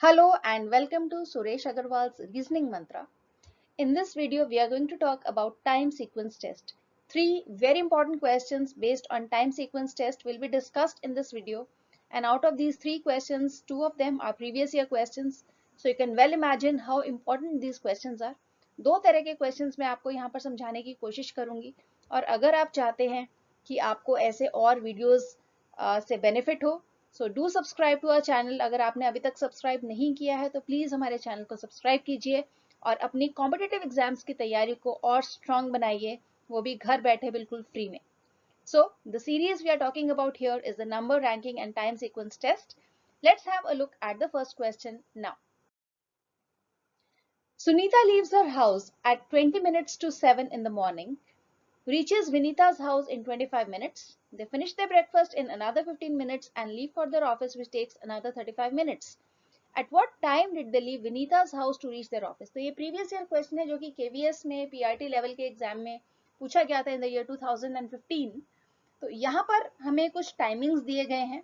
Hello and welcome to Suresh Agarwal's Reasoning Mantra. In this video, we are going to talk about time sequence test. Three very important questions based on time sequence test will be discussed in this video. And out of these three questions, two of them are previous year questions. So you can well imagine how important these questions are. दो तरह के questions मैं आपको यहाँ पर समझाने की कोशिश करूंगी. और अगर आप चाहते हैं कि आपको ऐसे और videos से benefit हो, so do subscribe to our channel. अगर आपने अभी तक सब्सक्राइब नहीं किया है तो प्लीज हमारे चैनल को सब्सक्राइब कीजिए और अपनी कॉम्पिटिटिव एग्जाम्स की तैयारी को और स्ट्रांग बनाइए, वो भी घर बैठे बिल्कुल फ्री में. So the series we are talking about here is the number ranking and time sequence test. Let's have a look at the first question now. Sunita leaves her house at 20 minutes to 7 in the morning, reaches Vinita's house in 25 minutes. They finish their breakfast in another 15 minutes and leave for their office, which takes another 35 minutes. At what time did they leave Vinita's house to reach their office? तो ये previous year question है जो कि KVS में PRT level के exam में पूछा गया था in the year 2015. तो यहाँ पर हमें कुछ टाइमिंग्स दिए गए हैं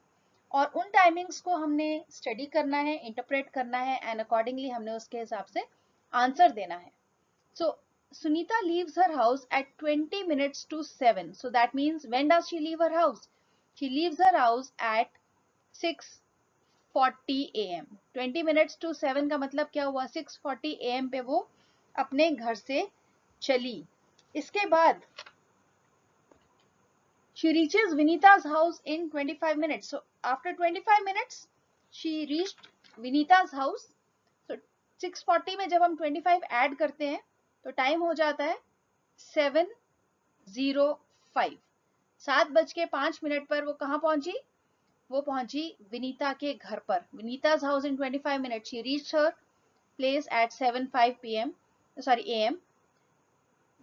और उन टाइमिंग्स को हमने स्टडी करना है, इंटरप्रेट करना है एंड अकॉर्डिंगली हमने उसके हिसाब से आंसर देना है. So Sunita leaves her house at 20 minutes to 7. So that means when does she leave her house? She leaves her house at 6:40 AM. 20 minutes to 7 का मतलब क्या हुआ? 6:40 AM पे वो अपने घर से चली. इसके बाद she reaches Vinita's house in 25 minutes. So after 25 minutes she reached Vinita's house. So 6:40 में जब हम 25 ऐड करते हैं तो टाइम हो जाता है 7:05. 7:05 पर वो कहाँ पहुंची? वो पहुंची विनीता के घर पर. Vinita's house in 25 minutes. She reached her place at 7:05 p.m. Sorry, a.m.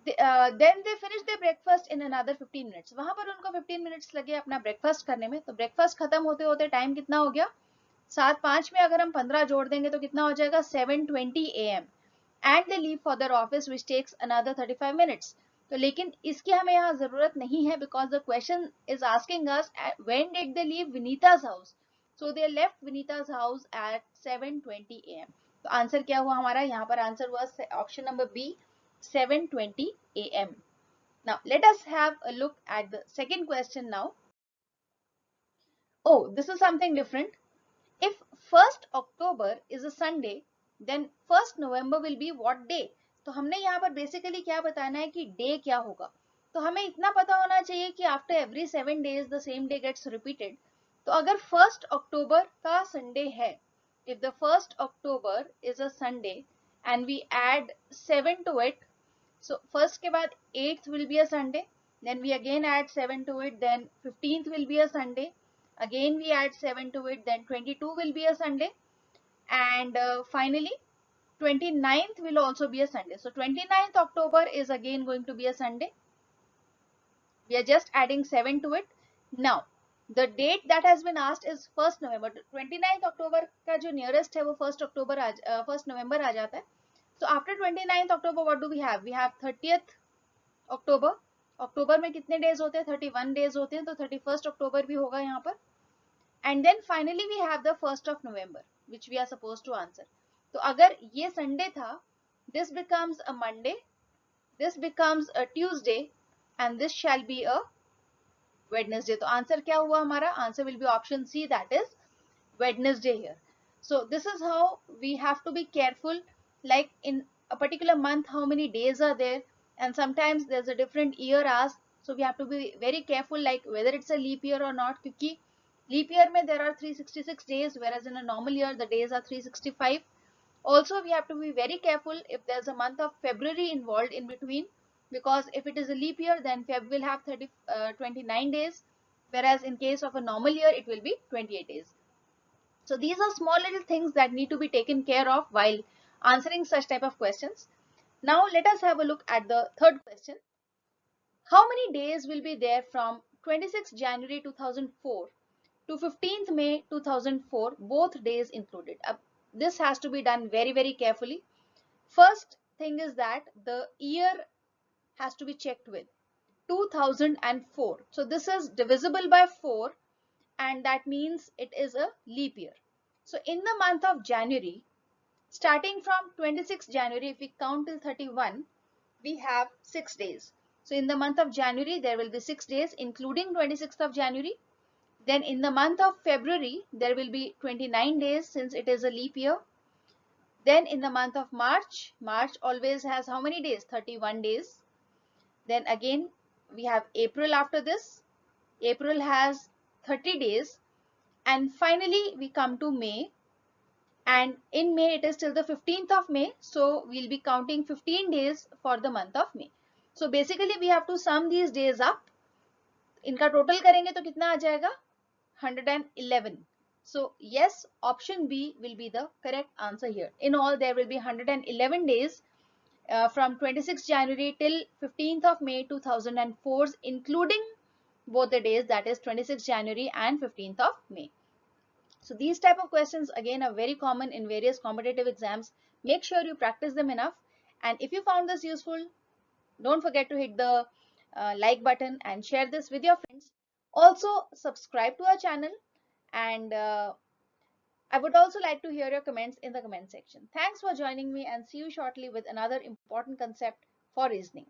Then they finished their breakfast in another 15 minutes. वहां पर उनको 15 minutes लगे अपना ब्रेकफास्ट करने में. तो ब्रेकफास्ट खत्म होते होते टाइम कितना हो गया? 7:05 में अगर हम 15 जोड़ देंगे तो कितना हो जाएगा? 7:20 a.m. and they leave for their office, which takes another 35 minutes. तो लेकिन इसकी हमें यहाँ जरूरत नहीं है because the question is asking us when did they leave Vinita's house. So they left Vinita's house at 7:20 a.m. तो आंसर क्या हुआ हमारा? यहाँ पर आंसर हुआ option number B, 7:20 a.m. Now let us have a look at the second question now. Oh, this is something different. If 1st October is a Sunday, then 1st November will be what day? तो हमने यहाँ पर basically क्या बताना है कि day क्या होगा. तो हमें इतना पता होना चाहिए कि after every 7 days the same day gets repeated. तो अगर 1st October का संडे है, if the 1st October is a Sunday and we add 7 to it, so first के बाद 8th will be a Sunday, then we again add 7 to it, then 15th will be a Sunday, again we add 7 to it, then 22 will be a Sunday, and finally 29th will also be a Sunday. So 29th October is again going to be a Sunday. We are just adding 7 to it. Now the date that has been asked is 1st November. 29th October का जो nearest है वो 1st November आ जाता है. So after 29th October what do we have? We have 30th October. अक्टूबर में कितने days होते हैं? 31 डेज होते हैं. तो 31st October भी होगा यहाँ पर. And then finally we have the 1st of November, which we are supposed to answer. तो अगर ये संडे था, this becomes a Monday, this becomes a Tuesday, and this shall be a Wednesday. तो answer क्या हुआ हमारा? Answer will be option C, that is Wednesday here. So this is how we have to be careful, like in a particular month how many days are there, and sometimes there's a different year asked, so we have to be very careful like whether it's a leap year or not, क्योंकि leap year में there are 366 days, whereas in a normal year the days are 365. Also we have to be very careful if there's a month of February involved in between, because if it is a leap year then Feb will have 29 days, whereas in case of a normal year it will be 28 days. So these are small little things that need to be taken care of while answering such type of questions. Now let us have a look at the third question. How many days will be there from 26th January 2004 to 15th May 2004, both days included? This has to be done very carefully. First thing is that the year has to be checked with 2004. So this is divisible by 4 and that means it is a leap year. So in the month of January, starting from 26th January, if we count till 31, we have 6 days. So in the month of January, there will be 6 days, including 26th of January. Then in the month of February, there will be 29 days since it is a leap year. Then in the month of March, March always has how many days? 31 days. Then again, we have April after this. April has 30 days. And finally, we come to May. And in May, it is till the 15th of May. So we'll be counting 15 days for the month of May. So basically, we have to sum these days up. इनका total करेंगे तो कितना आ जाएगा? 111. So yes, option B will be the correct answer here. In all, there will be 111 days from 26th January till 15th of May 2004, including both the days, that is 26th January and 15th of May. So these type of questions again are very common in various competitive exams. Make sure you practice them enough. And if you found this useful, don't forget to hit the like button and share this with your friends. Also subscribe to our channel, and I would also like to hear your comments in the comment section. Thanks for joining me, and see you shortly with another important concept for reasoning.